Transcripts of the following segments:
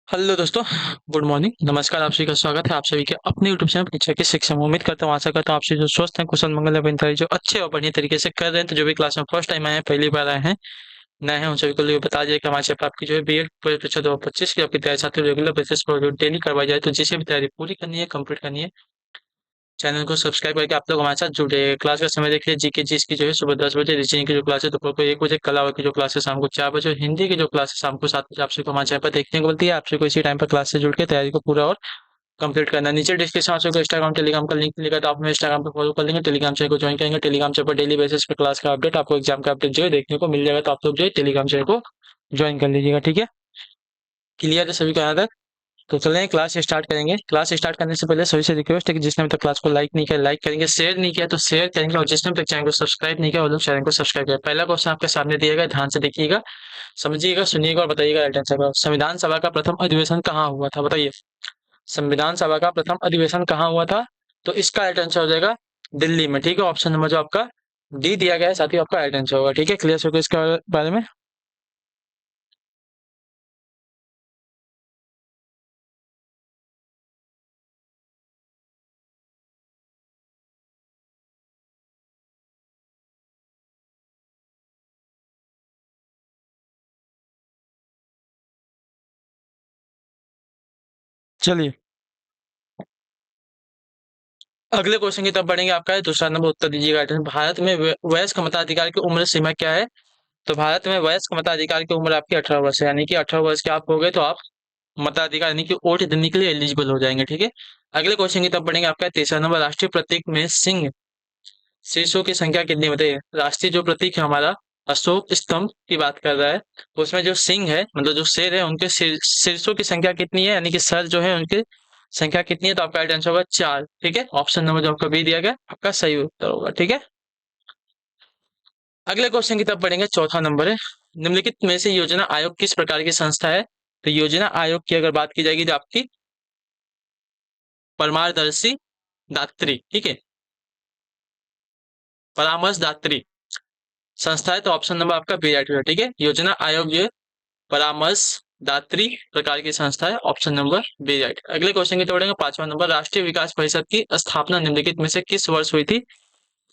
Hello दोस्तों। Good morning, नमस्कार। आप सभी का स्वागत है आप सभी के अपने यूट्यूब चैनल परीक्षा की शिक्षा में। उम्मीद करता हूँ, आशा करता हूँ आप सभी जो स्वस्थ हैं, कुशल मंगल है, तैयारी जो अच्छे और बढ़िया तरीके से कर रहे हैं। तो जो भी क्लास में फर्स्ट टाइम आए हैं, पहली बार आए हैं, नए हैं, उन सभी को लिए बता दिया कि हमारे से आपकी जो है बीएड परीक्षा 2025 की आपकी तैयारी साथ ही रेगुलर बेसिस पर जो डेली करवाई जाए। तो जिसे भी तैयारी पूरी करनी है, कंप्लीट करनी है, चैनल को सब्सक्राइब करके आप लोग हमारे साथ जुड़े। क्लास का समय देखिए, जीके जीएस की जो है सुबह 10 बजे, रीजनिंग की जो क्लास है दोपहर को 1 बजे, कला की जो क्लास है शाम को 4 बजे, और हिंदी की जो क्लास है शाम को 7 बजे। आप सभी को हमारे चैनल पर देखने को मिलती है। आप सभी को इसी टाइम पर क्लास से जुड़ के तैयारी को पूरा और कंप्लीट करना है। नीचे डिस्क्रिप्शन में आपको इंस्टाग्राम टेलीग्राम का लिंक मिलेगा, तो आप हमें इंस्टाग्राम पे फॉलो कर लेंगे, टेलीग्राम चैनल को ज्वाइन करेंगे। टेलीग्राम चैनल पर डेली बेसिस पे क्लास का अपडेट, आपको एग्जाम का अपडेट जो है देखने को मिल जाएगा। तो आप लोग जो है टेलीग्राम चैनल को ज्वाइन कर लीजिएगा, ठीक है। क्लियर है सभी का यहाँ तक? तो चलें क्लास स्टार्ट करेंगे। क्लास स्टार्ट करने से पहले सभी से रिक्वेस्ट है कि जिसने अभी तक क्लास को लाइक नहीं किया लाइक करेंगे, शेयर नहीं किया तो शेयर करेंगे, और जिसने अभी तक चैनल को सब्सक्राइब नहीं किया वो लोग चैनल को सब्सक्राइब करें। पहला क्वेश्चन आपके सामने दिया गया, ध्यान से देखिएगा, समझिएगा, सुनिएगा और बताइएगा राइट आंसर का। संविधान सभा का प्रथम अधिवेशन कहाँ हुआ था, बताइए। संविधान सभा का प्रथम अधिवेशन कहाँ हुआ था? तो इसका राइट आंसर हो जाएगा दिल्ली में, ठीक है। ऑप्शन नंबर जो आपका डी दिया गया है, साथ ही आपका राइट आंसर होगा, ठीक है। क्लियर हो गया इसके बारे में? चलिए अगले क्वेश्चन की तरफ बढ़ेंगे। आपका है दूसरा नंबर, उत्तर दीजिएगा। भारत में वयस्क मताधिकार की उम्र सीमा क्या है? तो भारत में वयस्क मताधिकार की उम्र आपकी 18 वर्ष है, यानी कि 18 वर्ष के आप हो गए तो आप मताधिकार यानी कि वोट देने के लिए एलिजिबल हो जाएंगे, ठीक है। अगले क्वेश्चन की तरफ बढ़ेंगे। आपका है तीसरा नंबर, राष्ट्रीय प्रतीक में सिंह शीर्षों की संख्या कितनी बताइए। राष्ट्रीय जो प्रतीक है हमारा, अशोक स्तंभ की बात कर रहा है, तो उसमें जो सिंह है मतलब जो शेर है, उनके शीर्षों की संख्या कितनी है, यानी कि सर जो है उनकी संख्या कितनी है। तो आपका राइट आंसर होगा 4, ठीक है। ऑप्शन नंबर जो आपका बी दिया गया आपका सही उत्तर होगा, ठीक है। अगले क्वेश्चन की तरफ बढ़ेंगे, चौथा नंबर है, निम्नलिखित में से योजना आयोग किस प्रकार की संस्था है? तो योजना आयोग की अगर बात की जाएगी तो आपकी परामर्शदात्री, ठीक है, परामर्शदात्री संस्था है। तो ऑप्शन नंबर आपका बी राइट है, ठीक है। योजना आयोग ये परामर्शदात्री प्रकार की संस्था है, ऑप्शन नंबर बी राइट। अगले क्वेश्चन की तरफ बढ़ेंगे, पांचवा नंबर, राष्ट्रीय विकास परिषद की स्थापना निम्नलिखित में से किस वर्ष हुई थी?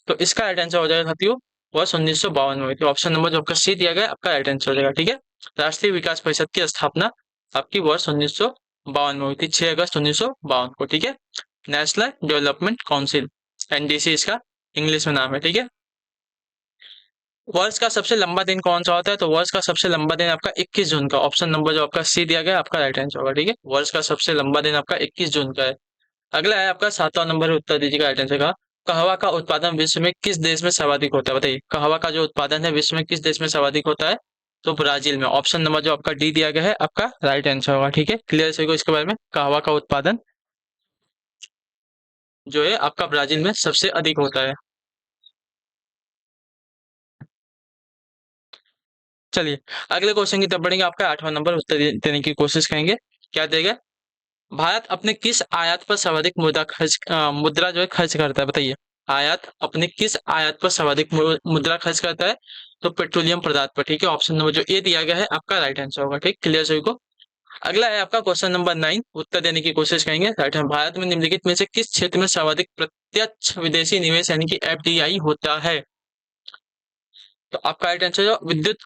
तो इसका राइट आंसर हो जाएगा साथियों, वर्ष 1952 में हुई थी। ऑप्शन नंबर जो आपका सी दिया गया आपका राइट आंसर हो जाएगा, ठीक है। राष्ट्रीय विकास परिषद की स्थापना आपकी वर्ष 1952 में हुई थी, 6 अगस्त 1952 को, ठीक है। नेशनल डेवलपमेंट काउंसिल, एनडीसी इसका इंग्लिश में नाम है, ठीक है। वर्ष का सबसे लंबा दिन कौन सा होता है? तो वर्ष का सबसे लंबा दिन आपका 21 जून का, ऑप्शन नंबर जो आपका सी दिया गया आपका राइट आंसर होगा, ठीक है। वर्ष का सबसे लंबा दिन आपका 21 जून का है। अगला है आपका सातवां नंबर है, उत्तर दीजिएगा राइट आंसर का। कहवा का उत्पादन विश्व में किस देश में सर्वाधिक होता है, बताइए। कहवा का जो उत्पादन है विश्व में किस देश में सर्वाधिक होता है? तो ब्राजील में, ऑप्शन नंबर जो आपका डी दिया गया है आपका राइट आंसर होगा, ठीक है। क्लियर सही को इसके बारे में, कहवा का उत्पादन जो है आपका ब्राजील में सबसे अधिक होता है। चलिए अगले क्वेश्चन की तरफ बढ़ेंगे। आपका आठवां नंबर, उत्तर देने की कोशिश करेंगे। क्या देगा? भारत अपने किस आयात पर सर्वाधिक मुद्रा जो है खर्च करता है, बताइए। आयात अपने किस आयात पर सर्वाधिक मुद्रा खर्च करता है? तो पेट्रोलियम पदार्थ पर, ठीक है। ऑप्शन नंबर जो ए दिया गया है आपका राइट आंसर होगा, ठीक। क्लियर सभी को? अगला है आपका क्वेश्चन नंबर 9, उत्तर देने की कोशिश करेंगे। राइट है, भारत में निम्नलिखित में से किस क्षेत्र में सर्वाधिक प्रत्यक्ष विदेशी निवेश यानी कि एफडीआई होता है? तो आपका राइट आंसर जो विद्युत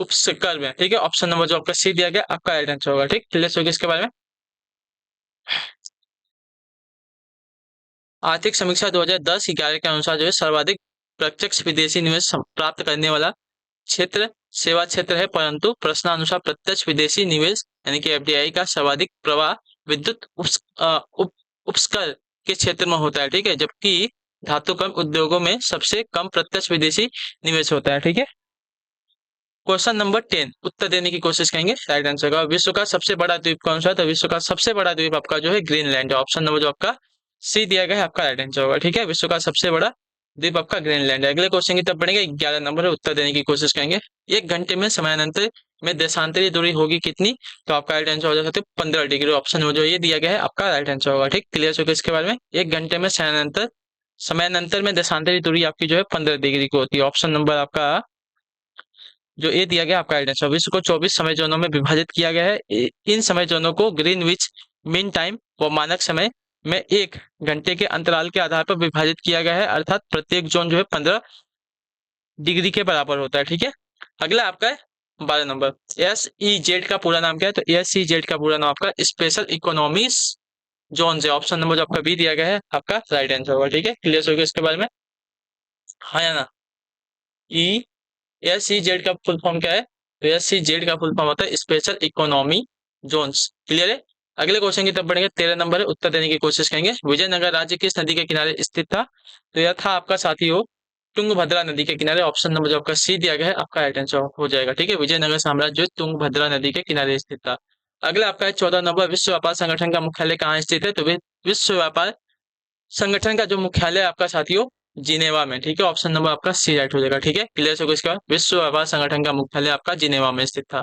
उपस्कर में, ठीक है। ऑप्शन नंबर जो आपका सी दिया गया आपका राइट आंसर होगा, ठीक। क्लियर होगी इसके बारे में? आर्थिक समीक्षा 2010-11 के अनुसार जो है सर्वाधिक प्रत्यक्ष विदेशी निवेश प्राप्त करने वाला क्षेत्र सेवा क्षेत्र है, परंतु प्रश्नानुसार प्रत्यक्ष विदेशी निवेश यानी कि एफडीआई का सर्वाधिक प्रवाह विद्युत उपस्कर के क्षेत्र में होता है, ठीक है। जबकि धातु कर्म उद्योगों में सबसे कम प्रत्यक्ष विदेशी निवेश होता है, ठीक है। क्वेश्चन नंबर 10, उत्तर देने की कोशिश करेंगे राइट आंसर का। विश्व का सबसे बड़ा द्वीप कौन सा है? तो विश्व का सबसे बड़ा द्वीप आपका जो है ग्रीनलैंड है। ऑप्शन नंबर जो आपका सी दिया गया है आपका राइट आंसर होगा, ठीक है। विश्व का सबसे बड़ा द्वीप आपका ग्रीनलैंड है। अगले क्वेश्चन की तरफ बढ़ेंगे, 11 नंबर है, उत्तर देने की कोशिश करेंगे। 1 घंटे में समानांतर में देशांतरी दूरी होगी कितनी? तो आपका राइट आंसर हो जाता है 15 डिग्री। ऑप्शन जो ये दिया गया है आपका राइट आंसर होगा, ठीक। क्लियर होगा इसके बारे में? 1 घंटे में समानांतर में देशांतरी दूरी आपकी जो है 15 डिग्री की होती है। ऑप्शन नंबर आपका जो ए दिया गया आपका राइट आंसर। विश्व को 24 समय जोनों में विभाजित किया गया है। इन समय जोनों को ग्रीनविच मीन टाइम व मानक समय में 1 घंटे के अंतराल के आधार पर विभाजित किया गया है, अर्थात प्रत्येक जोन जो है 15 डिग्री के बराबर होता है। ठीक है, अगला आपका है 12 नंबर। SEZ का पूरा नाम क्या है? तो SEZ का पूरा नाम आपका स्पेशल इकोनॉमिक जोन है। ऑप्शन नंबर जो आपका बी दिया गया है आपका राइट आंसर होगा। ठीक है, क्लियर हो गया इसके बारे में? हाँ या ना? ई SEZ का फुल फॉर्म क्या है? तो SEZ का फुल फॉर्म होता है स्पेशल इकोनॉमी जोन्स। क्लियर है? अगले क्वेश्चन की तरफ बढ़ेंगे। 13 नंबर है, उत्तर देने की कोशिश करेंगे। विजयनगर राज्य किस नदी के किनारे स्थित था? तो यह था आपका साथी हो तुंगभद्रा नदी के किनारे। ऑप्शन नंबर जो आपका सी दिया गया है आपका राइट आंसर हो जाएगा। ठीक है, विजयनगर साम्राज्य जो तुंगभद्रा नदी के किनारे स्थित था। अगला आपका है 14 नंबर। विश्व व्यापार संगठन का मुख्यालय कहाँ स्थित है? तो विश्व व्यापार संगठन का जो मुख्यालय है आपका साथियों जिनेवा में। ठीक है, ऑप्शन नंबर आपका सी राइट हो जाएगा। ठीक है, क्लियर हो गया इसका? विश्व व्यापार संगठन का मुख्यालय आपका जिनेवा में स्थित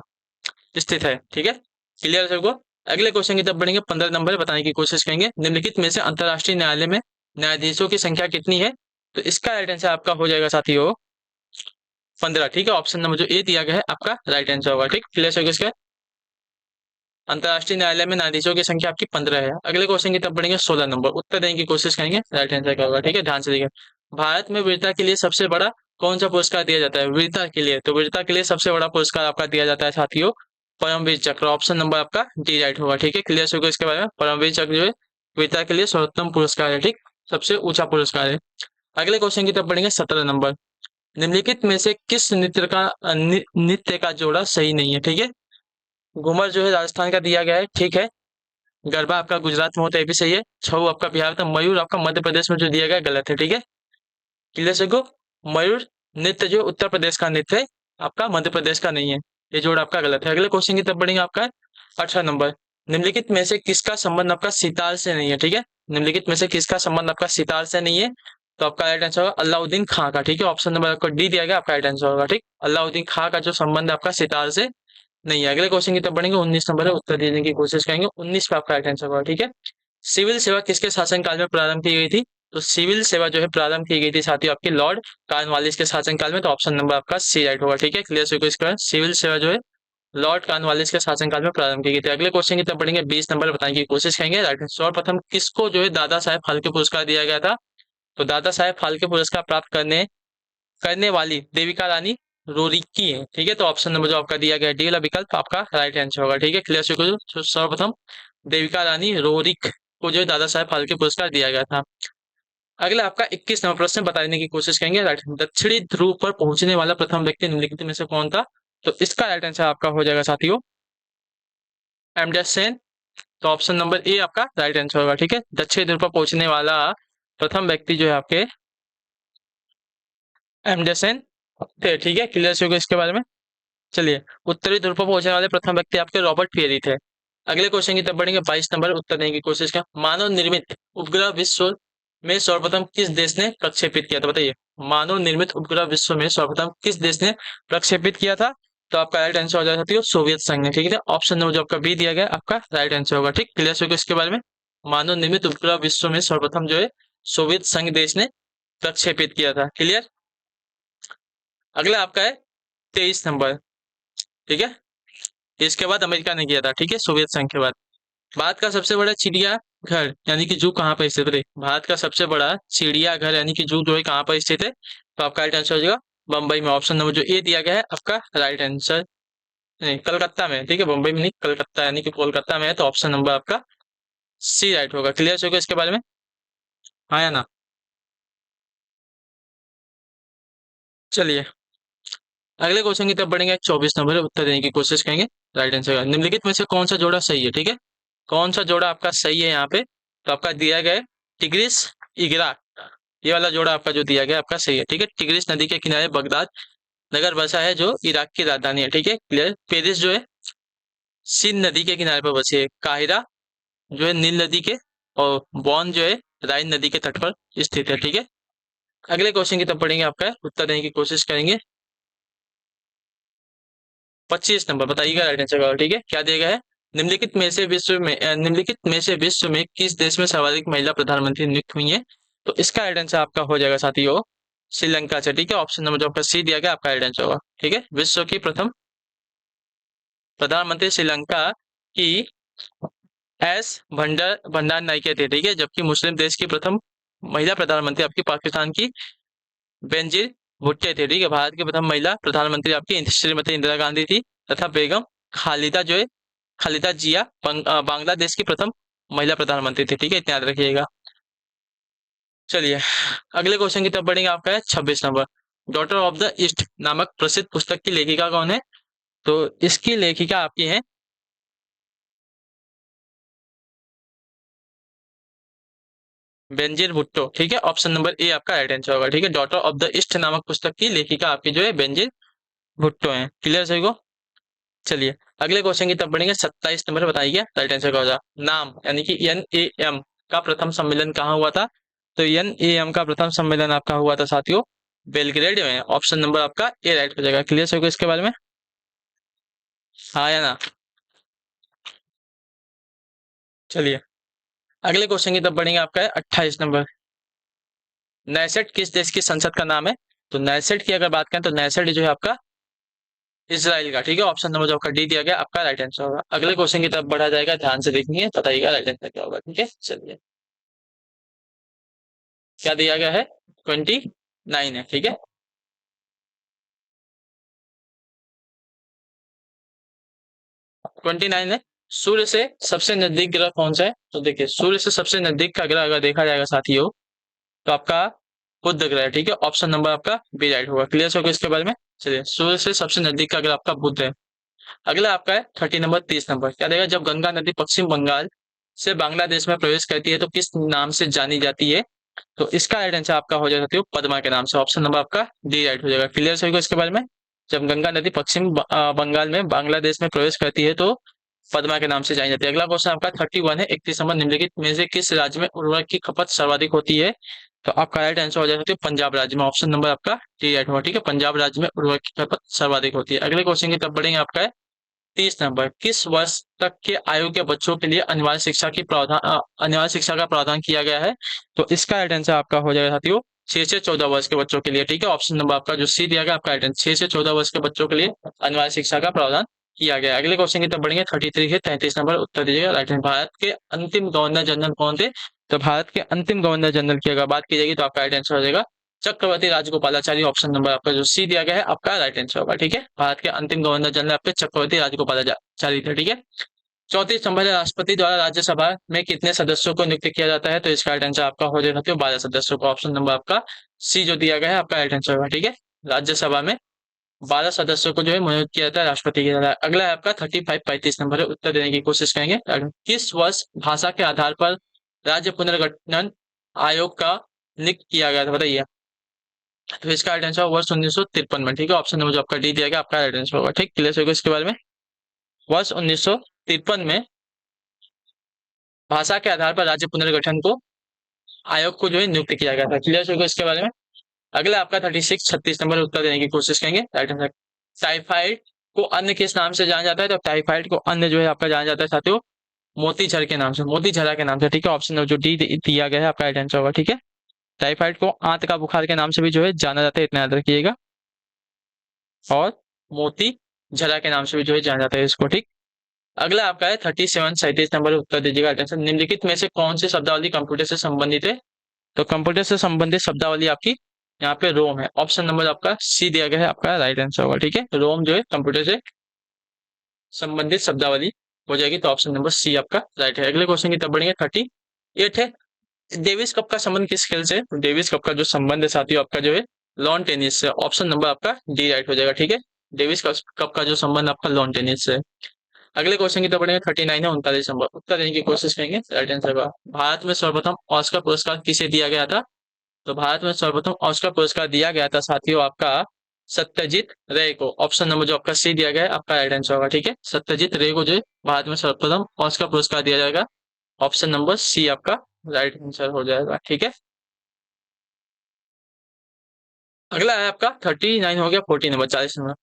है। ठीक है, क्लियर हो। अगले क्वेश्चन की तरफ बढ़ेंगे। 15 नंबर बताने की कोशिश करेंगे। निम्नलिखित में से अंतरराष्ट्रीय न्यायालय में न्यायाधीशों की संख्या कितनी है? तो इसका राइट आंसर आपका हो जाएगा साथियों 15। ठीक है, ऑप्शन नंबर जो ए दिया गया है आपका राइट आंसर होगा। ठीक, क्लियर हो गया इसका? अंतरराष्ट्रीय न्यायालय में न्यायाधीशों की संख्या आपकी 15 है। अगले क्वेश्चन की तरफ बढ़ेंगे। 16 नंबर उत्तर देने की कोशिश करेंगे। राइट आंसर क्या होगा? ठीक है, ध्यान से देखिए। भारत में वीरता के लिए सबसे बड़ा कौन सा पुरस्कार दिया जाता है? वीरता के लिए, तो वीरता के लिए सबसे बड़ा पुरस्कार आपका दिया जाता है साथियों परमवीर चक्र। ऑप्शन नंबर आपका डी राइट होगा। ठीक है, क्लियर होगा इसके बारे में? परमवीर चक्र जो है वीरता के लिए सर्वोत्तम पुरस्कार है। ठीक, सबसे ऊंचा पुरस्कार है। अगले क्वेश्चन की तरफ बढ़ेंगे। 17 नंबर। निम्नलिखित में से किस नृत्य का जोड़ा सही नहीं है? ठीक है, घूमर जो है राजस्थान का दिया गया है। ठीक है, गरबा आपका गुजरात में होता है, ये भी सही है। छऊ आपका बिहार का, मयूर आपका मध्य प्रदेश में जो दिया गया है गलत है। ठीक है, क्लियर से को मयूर नृत्य जो उत्तर प्रदेश का नृत्य है आपका मध्य प्रदेश का नहीं है, ये जोड़ आपका गलत है। अगले क्वेश्चन की तरफ बढ़ेंगे। आपका 18 नंबर। निम्नलिखित में से किसका संबंध आपका सितार से नहीं है? ठीक है, निम्नलिखित में से किसका संबंध आपका सितार से नहीं है? तो आपका राइट आंसर होगा अलाउद्दीन खां का। ठीक है, ऑप्शन नंबर आपको डी दिया गया, आपका राइट आंसर होगा। ठीक, अलाउद्दीन खां का जो संबंध आपका सितार से नहीं है। अगले क्वेश्चन की तरफ बढ़ेंगे। 19 नंबर है, उत्तर देने की कोशिश करेंगे। 19 पे आपका राइट आंसर होगा। ठीक है, सिविल सेवा किसके शासनकाल में प्रारंभ की गई थी? तो सिविल सेवा जो है प्रारंभ की गई थी साथियों आपकी लॉर्ड कॉर्नवालिस के शासनकाल में। तो ऑप्शन नंबर आपका सी राइट होगा। ठीक है, क्लियर हो इसका? सिविल सेवा जो है लॉर्ड कॉर्नवालिस के शासनकाल में प्रारंभ की गई थी। अगले क्वेश्चन की तरफ बढ़ेंगे। 20 नंबर बताने की कोशिश करेंगे। राइट आंसर प्रथम किसको जो है दादा साहेब फाल्के पुरस्कार दिया गया था? तो दादा साहेब फाल्के पुरस्कार प्राप्त करने करने वाली देविका रानी रोरिकी है। ठीक है, तो ऑप्शन नंबर जो आपका दिया गया डी वाला विकल्प आपका राइट आंसर होगा। ठीक है, क्लियर। तो सर्वप्रथम देविका रानी रोरिक को जो दादा साहेब फाल्के पुरस्कार दिया गया था। अगला आपका 21 नंबर प्रश्न बताने की कोशिश करेंगे। राइट, दक्षिणी ध्रुव पर पहुंचने वाला प्रथम व्यक्ति निम्नलिखित में से कौन था? तो इसका राइट आंसर आपका हो जाएगा साथियों एमडेस सेन। तो ऑप्शन नंबर ए आपका राइट आंसर होगा। ठीक है, दक्षिणी ध्रुव पर पहुंचने वाला प्रथम व्यक्ति जो है आपके एमडेस सेन थे। ठीक है, क्लियर होगा इसके बारे में? चलिए, उत्तरी ध्रुव पर पहुंचने वाले प्रथम व्यक्ति आपके रॉबर्ट पेरी थे। अगले क्वेश्चन की तरफ बढ़ेंगे। 22 नंबर उत्तर देने की कोशिश कर। मानव निर्मित उपग्रह विश्व में सर्वप्रथम किस देश ने प्रक्षेपित किया था? बताइए, मानव निर्मित उपग्रह विश्व में सर्वप्रथम किस देश ने प्रक्षेपित किया था? तो आपका राइट आंसर हो जाता है सोवियत संघ ने। ठीक है, ऑप्शन नंबर जो आपका बी दिया गया आपका राइट आंसर होगा। ठीक, क्लियर होगा इसके बारे में? मानव निर्मित उपग्रह विश्व में सर्वप्रथम जो है सोवियत संघ देश ने प्रक्षेपित किया था। क्लियर। अगला आपका है 23 नंबर। ठीक है, इसके बाद अमेरिका ने किया था। ठीक है, सोवियत संघ के बाद। भारत का सबसे बड़ा चिड़ियाघर यानी कि जू कहाँ पर स्थित है? भारत का सबसे बड़ा चिड़ियाघर यानी कि जू जो है कहाँ पर स्थित है? तो आपका राइट आंसर हो जाएगा बम्बई में। ऑप्शन नंबर जो ए दिया गया है आपका राइट आंसर नहीं कलकत्ता में। ठीक है, बम्बई में नहीं कलकत्ता यानी कि कोलकाता में है। तो ऑप्शन नंबर आपका सी राइट होगा। क्लियर होगा इसके बारे में? हाँ या ना? चलिए, अगले क्वेश्चन की तरफ बढ़ेंगे। 24 नंबर उत्तर देने की कोशिश करेंगे। राइट आंसर निम्नलिखित में से कौन सा जोड़ा सही है? ठीक है, कौन सा जोड़ा आपका सही है यहाँ पे? तो आपका दिया गया है टिग्रिस इगरा, ये वाला जोड़ा आपका जो दिया गया आपका सही है। ठीक है, टिग्रिस नदी के किनारे बगदाद नगर बसा है जो इराक की राजधानी है। ठीक है, क्लियर। पेरिस जो है सिंध नदी के किनारे पर बसी है। काहिरा जो है नील नदी के, और बॉन जो है राइन नदी के तट पर स्थित है। ठीक है, अगले क्वेश्चन की तरफ पढ़ेंगे। आपका उत्तर देने की कोशिश करेंगे। 25 नंबर बताइएगा राइट आंसर का। ठीक है, क्या दिया गया है? निम्नलिखित में से विश्व में किस देश में सर्वाधिक महिला प्रधानमंत्री नियुक्त हुई है? तो इसका राइट आंसर आपका हो जाएगा साथियों श्रीलंका से, ठीक है। ऑप्शन नंबर जो आपका सी दिया गया आपका राइट आंसर होगा, ठीक है। विश्व की प्रथम प्रधानमंत्री श्रीलंका की एस भंडार नायके थे, ठीक है। जबकि मुस्लिम देश की प्रथम महिला प्रधानमंत्री आपकी पाकिस्तान की बेनजीर भुट्टो थे, ठीक है। भारत की प्रथम महिला प्रधानमंत्री आपकी श्रीमती इंदिरा गांधी थी, तथा बेगम खालिदा जो है खालिदा जिया बांग्लादेश की प्रथम महिला प्रधानमंत्री थी, ठीक है। इतना याद रखिएगा। चलिए अगले क्वेश्चन की तरफ बढ़ेंगे। आपका है 26 number. Daughter of the east नामक प्रसिद्ध पुस्तक की लेखिका कौन है? तो इसकी लेखिका आपकी है बेनजीर भुट्टो, ठीक है। ऑप्शन नंबर ए आपका राइट आंसर होगा, ठीक है। डॉटर ऑफ द ईस्ट नामक पुस्तक की लेखिका आपकी जो है बेनजीर भुट्टो है। क्लियर सभी को? चलिए अगले क्वेश्चन की तरफ बढ़ेंगे। 27 नंबर बताइए राइट आंसर क्या होगा। नाम यानी कि NAM का प्रथम सम्मेलन कहाँ हुआ था? तो NAM का प्रथम सम्मेलन आपका हुआ था साथियों बेलग्रेड में। ऑप्शन नंबर आपका ए राइट हो जाएगा। क्लियर सभी को इसके बारे में? हाँ या ना? चलिए अगले क्वेश्चन की तरफ बढ़ेंगे। आपका है 28 नंबर। नैसेट किस देश की संसद का नाम है? तो नैसेट की अगर बात करें तो नैसेट जो है आपका इसराइल का, ठीक है। ऑप्शन नंबर जो आपका डी दिया गया आपका राइट आंसर होगा। अगले क्वेश्चन की तरफ बढ़ा जाएगा, ध्यान से देखिए, बताइएगा राइट आंसर क्या होगा, ठीक है। चलिए क्या दिया गया है? 29 है, ठीक है। 29 है। सूर्य से सबसे नजदीक ग्रह कौन सा है? तो देखिए सूर्य से सबसे नजदीक का ग्रह अगर देखा जाएगा साथियों तो आपका बुध ग्रह है, ठीक है। ऑप्शन नंबर आपका बी राइट होगा। क्लियर होगा इसके बारे में? चलिए सूर्य से सबसे नजदीक का ग्रह आपका बुध है। अगला आपका है 30 नंबर 30 नंबर। क्या देगा? जब गंगा नदी पश्चिम बंगाल से बांग्लादेश में प्रवेश करती है तो किस नाम से जानी जाती है? तो इसका राइट आंसर आपका हो जाएगा साथियों पद्मा के नाम से। ऑप्शन नंबर आपका डी राइट हो जाएगा। क्लियर सभी को इसके बारे में? जब गंगा नदी पश्चिम बंगाल में बांग्लादेश में प्रवेश करती है तो पद्मा के नाम से जानी जाती है। अगला क्वेश्चन आपका 31 है। 31 नंबर। निम्नलिखित में से किस राज्य में उर्वरक की खपत सर्वाधिक होती है? तो आपका राइट आंसर हो जाएगा पंजाब राज्य में। ऑप्शन नंबर आपका डी राइट होगा, ठीक है। पंजाब राज्य में उर्वरक की खपत सर्वाधिक होती है। अगले क्वेश्चन की तरफ बढ़ेंगे। आपका है 30 नंबर। किस वर्ष तक के आयु के बच्चों के लिए अनिवार्य शिक्षा का प्रावधान किया गया है? तो इसका राइट आंसर आपका हो जाएगा साथियों 6 से 14 वर्ष के बच्चों के लिए, ठीक है। ऑप्शन नंबर आपका जो सी दिया गया आपका राइट आंसर 6 से 14 वर्ष के बच्चों के लिए अनिवार्य शिक्षा का प्रावधान किया गया है। अगले क्वेश्चन की तरफ बढ़ेंगे। 33 है। 33 नंबर उत्तर दीजिएगा राइट आंसर। भारत के अंतिम गवर्नर जनरल कौन थे? तो भारत के अंतिम गवर्नर जनरल की अगर बात की जाएगी तो आपका राइट आंसर हो जाएगा चक्रवर्ती राजगोपालाचारी। ऑप्शन नंबर आपका जो सी दिया गया है आपका राइट आंसर होगा, ठीक है। भारत के अंतिम गवर्नर जनरल आपके चक्रवर्ती राजगोपालाचारी थे, ठीक है। 34 नंबर है। राष्ट्रपति द्वारा राज्यसभा में कितने सदस्यों को नियुक्त किया जाता है? तो इसका राइट आंसर आपका हो जाएगा 12 सदस्यों को। ऑप्शन नंबर आपका सी जो दिया गया है आपका राइट आंसर होगा, ठीक है। राज्यसभा में 12 सदस्यों को जो है नियुक्त किया जाता है राष्ट्रपति के द्वारा। अगला है आपका 35 35 नंबर है। उत्तर देने की कोशिश करेंगे। किस वर्ष भाषा के आधार पर राज्य पुनर्गठन आयोग का नियुक्त किया गया था, बताइए। तो इसका राइट आंसर वर्ष 1953 में, ठीक है। ऑप्शन नंबर जो आपका डी दिया गया आपका राइट आंसर होगा, ठीक। क्लियर होगा इसके बारे में? वर्ष 1953 में भाषा के आधार पर राज्य पुनर्गठन को आयोग को जो है नियुक्त किया गया था। क्लियर होगा इसके बारे में? अगला आपका 36 36 नंबर उत्तर देने की कोशिश करेंगे। राइट आंसर टाइफाइड को अन्य किस नाम से जाना जाता है? तो टाइफाइड को अन्य जो है आपका जाना जाता है साथियों मोतीझर के नाम से, मोतीझरा के नाम से, ठीक है। ऑप्शन नंबर जो डी दिया गया है आपका राइट आंसर होगा, ठीक है। टाइफाइड को आंत का बुखार के नाम से भी जो है जाना जाता है, इतना याद रखिएगा। और मोती झरा के नाम से भी जो है जाना जाता है इसको, ठीक। अगला आपका है 37 37 नंबर उत्तर दीजिएगा। अटेंशन निम्नलिखित में से कौन सी शब्दावली कंप्यूटर से संबंधित है? तो कंप्यूटर से संबंधित शब्दावली आपकी यहाँ पे रोम है। ऑप्शन नंबर आपका सी दिया गया है आपका राइट आंसर होगा, ठीक है। रोम जो है कंप्यूटर से संबंधित शब्दावली हो जाएगी, तो ऑप्शन नंबर सी आपका राइट है। अगले क्वेश्चन की तरफ बढ़ेंगे। 38 है। डेविस कप का संबंध किस खेल से? डेविस कप का जो संबंध है साथियों आपका जो है लॉन टेनिस से। ऑप्शन नंबर आपका डी राइट हो जाएगा, ठीक है। डेविस कप का जो संबंध आपका लॉन टेनिस से। अगले क्वेश्चन की तरफ बढ़ेंगे। 39 है। 39 नंबर उत्तर देने की कोशिश करेंगे राइट आंसर का। भारत में सर्वप्रथम ऑस्कर पुरस्कार किसे दिया गया था? तो भारत में सर्वप्रथम ऑस्कर पुरस्कार दिया गया था साथियों आपका सत्यजीत रे को। ऑप्शन नंबर जो आपका सी दिया गया है आपका राइट आंसर होगा, ठीक है। सत्यजीत रे को जो है भारत में सर्वप्रथम ऑस्कर पुरस्कार दिया जाएगा। ऑप्शन नंबर सी आपका राइट आंसर हो जाएगा, ठीक है। अगला है आपका 39 हो गया। 40 नंबर 40 नंबर।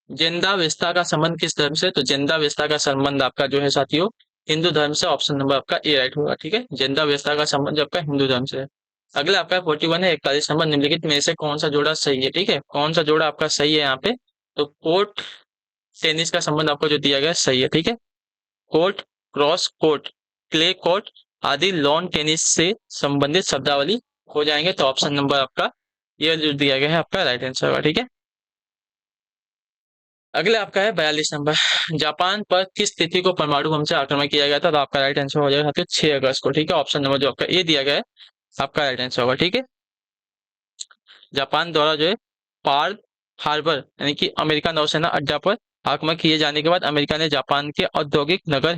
जेंदा का संबंध किस धर्म से? तो जेंदा का संबंध आपका जो है साथियों हिंदू धर्म से। ऑप्शन नंबर आपका ए राइट होगा, ठीक है। जेंदा का संबंध आपका हिंदू धर्म से है। अगला आपका 41 है 41 नंबर, निम्नलिखित में से कौन सा जोड़ा सही है। ठीक है, कौन सा जोड़ा आपका सही है यहाँ पे। तो कोर्ट टेनिस का संबंध आपको जो दिया गया है सही है। ठीक है, court, cross court, clay court आदि लॉन टेनिस से संबंधित शब्दावली हो जाएंगे। तो ऑप्शन नंबर आपका ये जो दिया गया है आपका राइट आंसर होगा। ठीक है, अगला आपका है 42 नंबर, जापान पर किस तिथि को परमाणु बम से आक्रमण किया गया था। तो आपका राइट आंसर हो जाएगा साथियों 6 अगस्त को। ठीक है, ऑप्शन नंबर जो आपका ये दिया गया है आपका राइट आंसर होगा। ठीक है, जापान द्वारा जो है पार्ल हार्बर यानी कि अमेरिका नौसेना अड्डा पर आक्रमण किए जाने के बाद अमेरिका ने जापान के औद्योगिक नगर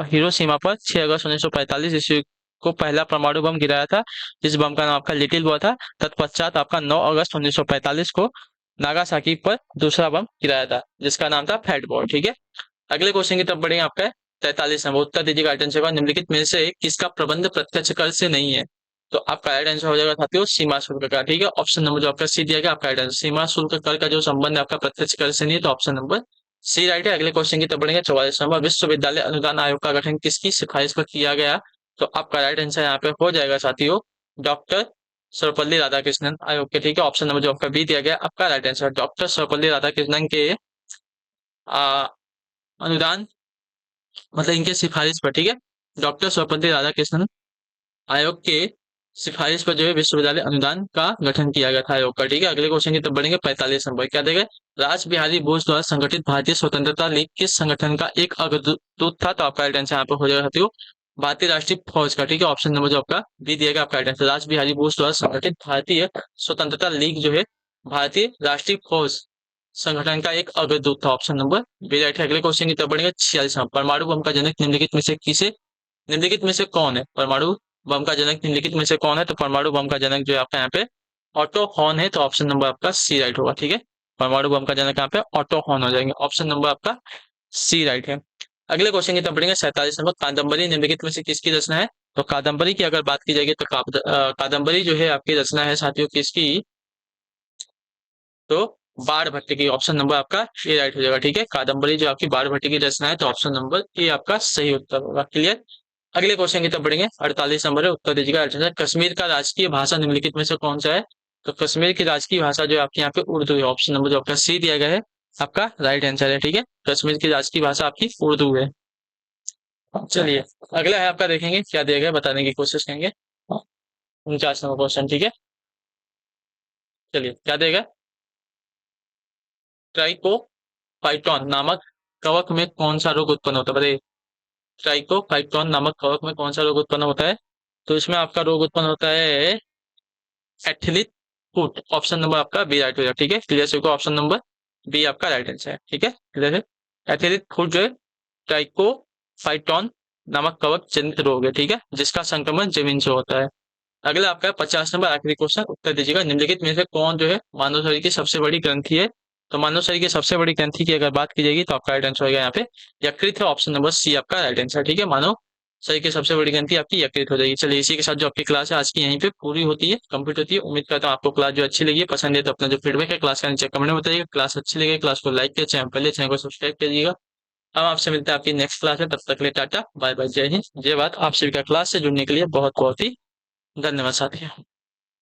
हिरोशिमा पर 6 अगस्त 1945 ईस्वी को पहला परमाणु बम गिराया था, जिस बम का नाम आपका लिटिल बॉय था। तत्पश्चात आपका 9 अगस्त 1945 को नागासाकी पर दूसरा बम गिराया था, जिसका नाम था फैट बॉय। ठीक है, अगले क्वेश्चन की तरफ बढ़ेंगे। आपका 43 नंबर, उत्तर दीजिएगा राइट आंसर होगा, निम्नलिखित में से किसका प्रबंध प्रत्यक्ष कर से नहीं है। तो आपका राइट आंसर हो जाएगा साथियों सीमा शुल्क का। ठीक है, ऑप्शन नंबर जो आपका सी दिया गया आपका राइट आंसर, सीमा शुल्क कर का जो संबंध है आपका प्रत्यक्ष कर से नहीं है। तो ऑप्शन नंबर सी राइट है। अगले क्वेश्चन की तरफ बढ़ेंगे। 44 नंबर, विश्वविद्यालय अनुदान आयोग का गठन किसकी सिफारिश पर किया गया। तो आपका राइट आंसर यहाँ पे हो जाएगा साथियों डॉक्टर सर्वपल्ली राधाकृष्णन आयोग के। ठीक है, ऑप्शन नंबर जो आपका बी दिया गया आपका right answer, doctor Sarvepalli Radhakrishnan के अनुदान मतलब इनके सिफारिश पर। ठीक है, डॉक्टर सर्वपल्ली राधाकृष्णन आयोग के सिफारिश पर जो है विश्वविद्यालय अनुदान का गठन किया गया था आयोग का। ठीक है, अगले क्वेश्चन की तरफ बढ़ेंगे। 45 नंबर, क्या देगा, राज बिहारी बोस द्वारा संगठित भारतीय स्वतंत्रता लीग किस संगठन का एक अग्रदूत था। तो आपका राइट आंसर यहाँ पे हो जाएगा साथियों भारतीय राष्ट्रीय फौज का। ठीक है, ऑप्शन नंबर जो आपका बी दिएगा आपका राइट आंसर, राज बिहारी बोस द्वारा संगठित भारतीय स्वतंत्रता लीग जो है भारतीय राष्ट्रीय फौज संगठन का एक अग्रदूत था। ऑप्शन नंबर बी राइट है। अगले क्वेश्चन की तरफ बढ़ेंगे। 46 नंबर, परमाणु बम का जनक निम्नलिखित में से किसे, निम्नलिखित में से कौन है। परमाणु बम का जनक निम्नलिखित में से कौन है। तो परमाणु बम का जनक जो है आपका यहाँ पे ऑटो हॉर्न है। तो ऑप्शन नंबर आपका सी राइट होगा। ठीक है, परमाणु बम का जनक यहाँ पे ऑटो हॉर्न हो जाएंगे, ऑप्शन नंबर आपका सी राइट है। अगले क्वेश्चन की तरफ बढ़ेंगे। 47 नंबर, कादम्बरी निम्नलिखित में से किसकी रचना है। तो कादम्बरी की अगर बात की जाएगी तो कादम्बरी जो है आपकी रचना है साथियों किसकी। तो बाण भट्ट की, ऑप्शन नंबर आपका ए राइट हो जाएगा। ठीक है, कादम्बरी जो आपकी बाण भट्ट की रचना है। तो ऑप्शन नंबर ए आपका सही उत्तर होगा। क्लियर, अगले क्वेश्चन की तरफ बढ़ेंगे। 48 नंबर है, उत्तर दीजिएगा अर्चना, कश्मीर का राजकीय भाषा निम्नलिखित में से कौन सा है। तो कश्मीर की राजकीय भाषा जो है आपके यहाँ पे उर्दू है, ऑप्शन नंबर जो आपका सी दिया गया है आपका राइट आंसर है। ठीक है, कश्मीर की राजकीय भाषा आपकी उर्दू है। चलिए अगला है आपका, देखेंगे क्या दिया गया है, बताने की कोशिश करेंगे। 49 नंबर क्वेश्चन। ठीक है, चलिए क्या देगा, ट्राइकोफाइटॉन नामक कवक में कौन सा रोग उत्पन्न होता है बताइए। ट्राइकोफाइटॉन नामक कवक में कौन सा रोग उत्पन्न होता है। तो इसमें आपका रोग उत्पन्न होता है एथिलीट फुट, ऑप्शन नंबर आपका बी राइट हो जाएगा। ठीक है, क्लियर से ऑप्शन नंबर बी आपका राइट आंसर है। ठीक है, क्लियर है, एथिलीट फुट जो है ट्राइकोफाइटॉन नामक कवक जनित रोग है। ठीक है, जिसका संक्रमण जमीन से होता है। अगला आपका 50 नंबर आखिरी क्वेश्चन, उत्तर दीजिएगा निम्नलिखित में से कौन जो है मानव शरीर की सबसे बड़ी ग्रंथि है। तो मानव शरीर की सबसे बड़ी ग्रंथि की अगर बात की जाएगी तो आपका राइट आंसर होगा यहाँ पे यकृत है, ऑप्शन नंबर सी आपका राइट आंसर। ठीक है, मानव शरीर की सबसे बड़ी ग्रंथि आपकी यकृत हो जाएगी। चलिए इसी के साथ जो आपकी क्लास है आज की यहीं पे पूरी होती है, कंप्लीट होती है। उम्मीद करता हूँ आपको क्लास जो अच्छी लगी, पसंद है तो अपना जो फीडबैक है क्लास का नीचे कमेंट में बताइएगा। क्लास अच्छी लगी क्लास को लाइक किया, चैनल पहले चैनल को सब्सक्राइब करिएगा। हम आपसे मिलते हैं आपकी नेक्स्ट क्लास में, तब तक के लिए टाटा बाय बाय, जय हिंद जय भारत। आप सभी का क्लास से जुड़ने के लिए बहुत बहुत ही धन्यवाद साथियों।